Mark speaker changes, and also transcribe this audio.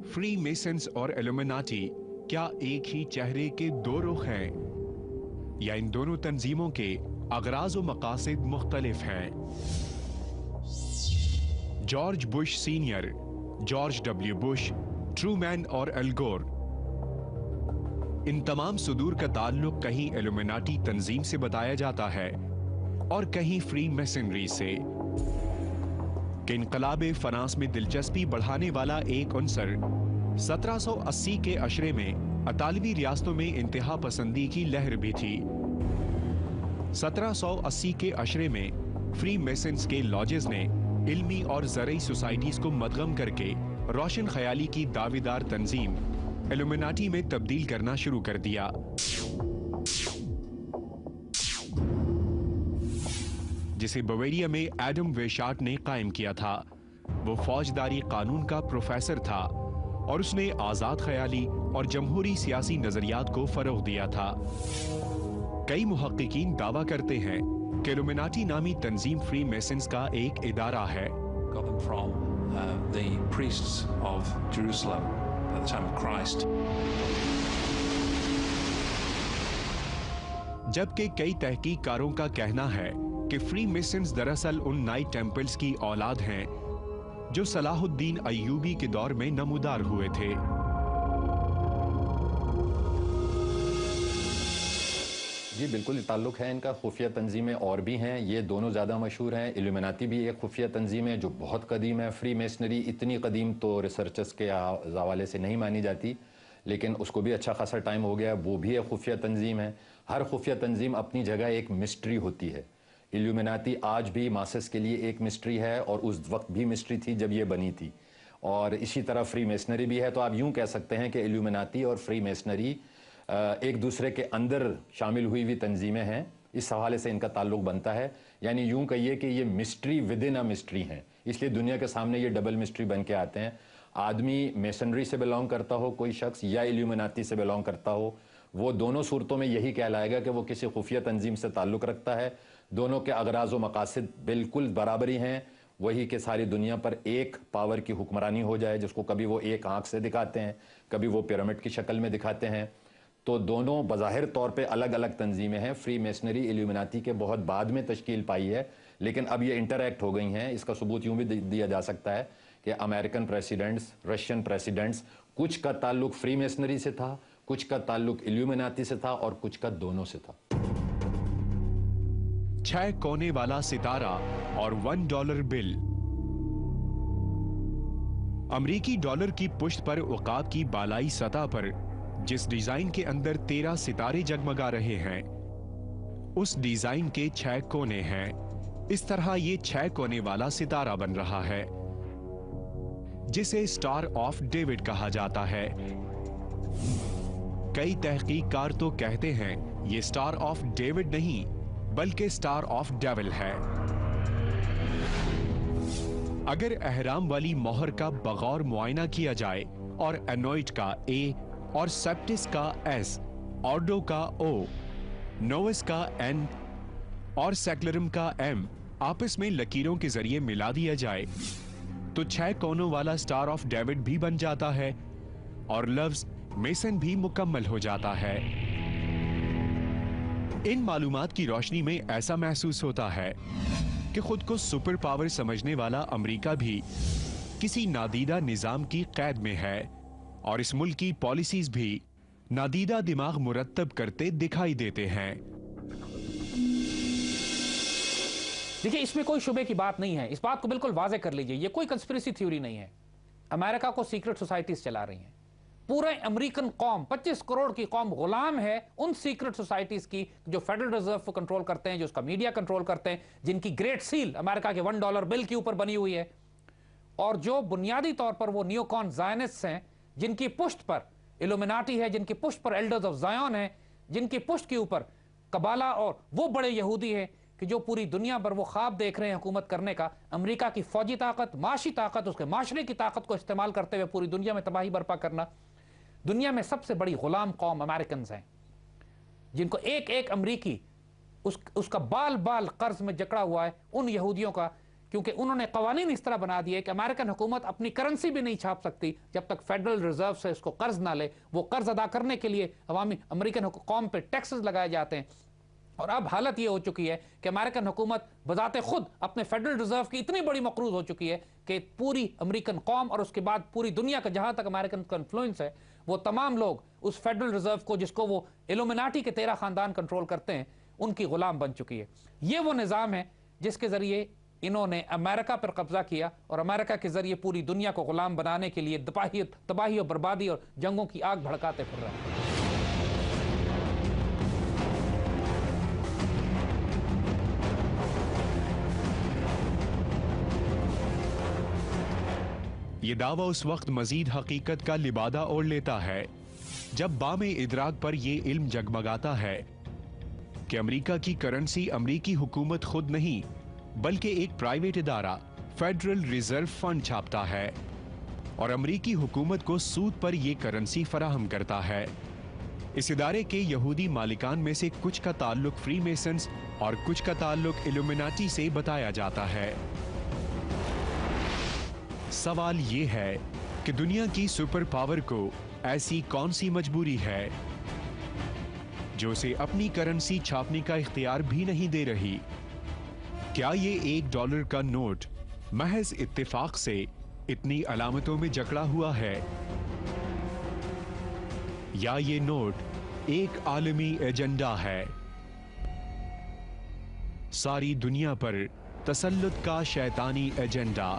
Speaker 1: Free masons और illuminati क्या एक ही चेहरे के दो रुख हैं, या इन दोनों तंजीमों के अगराज व मकासद मुख्तलिफ हैं? George Bush senior, George W Bush, Truman और एल गोर, इन तमाम सुदूर का ताल्लुक कहीं इल्यूमिनाटी तंजीम से बताया जाता है और कहीं फ्री मेसनरी से। कि इनकलाब फ्रांस में दिलचस्पी बढ़ाने वाला एक अंसर 1780 के अशरे में अतालवी रियासतों में इंतहा पसंदी की लहर भी थी। 1780 के अशरे में फ्री मेसन्स के लॉजेस ने इल्मी और ज़रई सोसाइटीज को मदगम करके रोशन ख्याली की दावेदार तंजीम इल्यूमिनाटी में तब्दील करना शुरू कर दिया, जिसे बवेरिया में एडम वेशार्ट ने कायम किया था। वो फौजदारी कानून का प्रोफेसर था और उसने आजाद ख्याली और जमहूरी सियासी नजरियात को फरोग दिया था। कई मुहक्किकीन दावा करते हैं कि इल्यूमिनाटी नामी तंजीम फ्री मेसन्स का एक इदारा है। जबकि कई तहकीककारों का कहना है कि फ्री मेसन्स दरअसल उन नाइट टेम्पल्स की औलाद हैं जो सलाहुद्दीन अय्यूबी के दौर में नमूदार हुए थे।
Speaker 2: जी बिल्कुल ताल्लुक है इनका। खुफिया तंजीमें और भी हैं, ये दोनों ज़्यादा मशहूर हैं। इल्यूमिनाती भी एक खुफिया तंजीम है जो बहुत कदीम है। फ्री मेसनरी इतनी कदीम तो रिसर्चर्स के हवाले से नहीं मानी जाती, लेकिन उसको भी अच्छा खासा टाइम हो गया। वो भी एक खुफिया तंजीम है। हर खुफिया तंजीम अपनी जगह एक मिस्ट्री होती है। इल्यूमिनाती आज भी मासेस के लिए एक मिस्ट्री है और उस वक्त भी मिस्ट्री थी जब ये बनी थी, और इसी तरह फ्री मेसनरी भी है। तो आप यूं कह सकते हैं कि इल्यूमिनाती और फ्री मेसनरी एक दूसरे के अंदर शामिल हुई तंजीमें हैं। इस हवाले से इनका ताल्लुक बनता है। यानी यूं कहिए कि ये mystery with in a mystery हैं, इसलिए दुनिया के सामने ये डबल मिस्ट्री बन के आते हैं। आदमी मेसनरी से बिलोंग करता हो कोई शख्स, या इल्यूमिनाती से बिलोंग करता हो, वो दोनों सूरतों में यही कहलाएगा कि वो किसी खुफिया तंजीम से ताल्लुक़ रखता है। दोनों के अगराज व मकासद बिल्कुल बराबरी हैं, वही कि सारी दुनिया पर एक पावर की हुक्मरानी हो जाए, जिसको कभी वो एक आंख से दिखाते हैं, कभी वो पिरामिड की शक्ल में दिखाते हैं। तो दोनों बज़ाहिर तौर पे अलग अलग तंजीमें हैं। फ्री मेसनरी इल्यूमिनाती के बहुत बाद में तश्कील पाई है, लेकिन अब ये इंटरैक्ट हो गई हैं। इसका सबूत यूँ भी दिया जा सकता है कि अमेरिकन प्रेसिडेंट्स, रशियन प्रेसिडेंट्स, कुछ का ताल्लुक फ्री मेसनरी से था, कुछ का ताल्लुक इल्यूमिनाती से था और कुछ का दोनों से था।
Speaker 1: 6 कोने वाला सितारा और $1 बिल। अमरीकी डॉलर की पुश्त पर उकाब की बालाई सतह पर जिस डिजाइन के अंदर 13 सितारे जगमगा रहे हैं, उस डिजाइन के 6 कोने हैं। इस तरह ये 6 कोने वाला सितारा बन रहा है, जिसे स्टार ऑफ डेविड कहा जाता है। कई तहकीककार तो कहते हैं ये स्टार ऑफ डेविड नहीं बल्कि स्टार ऑफ डेविल है। अगर अहराम वाली मोहर का बगौर मुआयना किया जाए और एनोइट का ए और सेप्टिस का एस, ऑर्डो का ओ, नोवस का एन और सेक्लरम का एम आपस में लकीरों के जरिए मिला दिया जाए तो 6 कोनों वाला स्टार ऑफ डेविड भी बन जाता है और लफ्ज मेसन भी मुकम्मल हो जाता है। इन मालूमात की रोशनी में ऐसा महसूस होता है कि खुद को सुपर पावर समझने वाला अमेरिका भी किसी नादीदा निजाम की कैद में है और इस मुल्क की पॉलिसीज भी नादीदा दिमाग मुरत्तब करते दिखाई देते हैं।
Speaker 3: देखिए, इसमें कोई शुबे की बात नहीं है। इस बात को बिल्कुल वाज़े कर लीजिए, ये कोई कंस्पिरेसी थ्योरी नहीं है। अमेरिका को सीक्रेट सोसाइटीज चला रही हैं। पूरे अमेरिकन कौम, 25 करोड़ की कौम गुलाम है उन सीक्रेट सोसाइटीज की जो फेडरल रिजर्व को कंट्रोल करते हैं, जो उसका मीडिया कंट्रोल करते हैं, जिनकी ग्रेट सील अमेरिका के $1 बिल के ऊपर बनी हुई है, और जो बुनियादी तौर पर वो नियोकॉन जायनिस्ट्स हैं, जिनकी पुष्ट पर इल्यूमिनाटी है, जिनकी पुष्ट पर एल्डर्स ऑफ जायन है, जिनकी पुष्ट के ऊपर कबाला और वो बड़े यहूदी हैं कि जो पूरी दुनिया पर वो ख्वाब देख रहे हैं हुकूमत करने का। अमेरिका की फौजी ताकत, माशी ताकत, उसके माशरे की ताकत को इस्तेमाल करते हुए पूरी दुनिया में तबाही बर्पा करना। दुनिया में सबसे बड़ी गुलाम कौम अमेरिकन हैं, जिनको एक एक अमरीकी उसका बाल बाल कर्ज में जकड़ा हुआ है उन यहूदियों का क्योंकि उन्होंने कवानीन इस तरह बना दिए कि अमेरिकन हुकूमत अपनी करेंसी भी नहीं छाप सकती जब तक फेडरल रिजर्व से इसको कर्ज ना ले। वो कर्ज अदा करने के लिए अवामी अमेरिकन कौम पे टैक्सेस लगाए जाते हैं। और अब हालत ये हो चुकी है कि अमेरिकन हुकूमत बजाते खुद अपने फेडरल रिजर्व की इतनी बड़ी मकरूज हो चुकी है कि पूरी अमेरिकन कौम और उसके बाद पूरी दुनिया का जहां तक अमेरिकन का इन्फ्लुएंस है, वो तमाम लोग उस फेडरल रिजर्व को, जिसको वो इल्यूमिनाटी के 13 खानदान कंट्रोल करते हैं, उनकी गुलाम बन चुकी है। ये वो निज़ाम है जिसके जरिए इन्होंने अमेरिका पर कब्जा किया और अमेरिका के जरिए पूरी दुनिया को गुलाम बनाने के लिए तबाही और बर्बादी और जंगों की आग भड़काते फिर रहे हैं।
Speaker 1: ये दावा उस वक्त मजीद हकीकत का लिबादा ओढ़ लेता है जब बामे इदराक पर यह इल्म जगमगाता है कि अमेरिका की करेंसी अमेरिकी हुकूमत खुद नहीं बल्कि एक प्राइवेट इदारा फेडरल रिजर्व फंड छापता है और अमेरिकी हुकूमत को सूद पर यह करेंसी फराहम करता है। इस इदारे के यहूदी मालिकान में से कुछ का ताल्लुक फ्रीमेसन्स और कुछ का ताल्लुक इल्यूमिनाटी से बताया जाता है। सवाल यह है कि दुनिया की सुपर पावर को ऐसी कौन सी मजबूरी है जो उसे अपनी करेंसी छापने का इख्तियार भी नहीं दे रही? क्या ये $1 का नोट महज इत्तेफाक से इतनी अलामतों में जकड़ा हुआ है, या ये नोट एक आलमी एजेंडा है, सारी दुनिया पर तसल्लुत का शैतानी एजेंडा?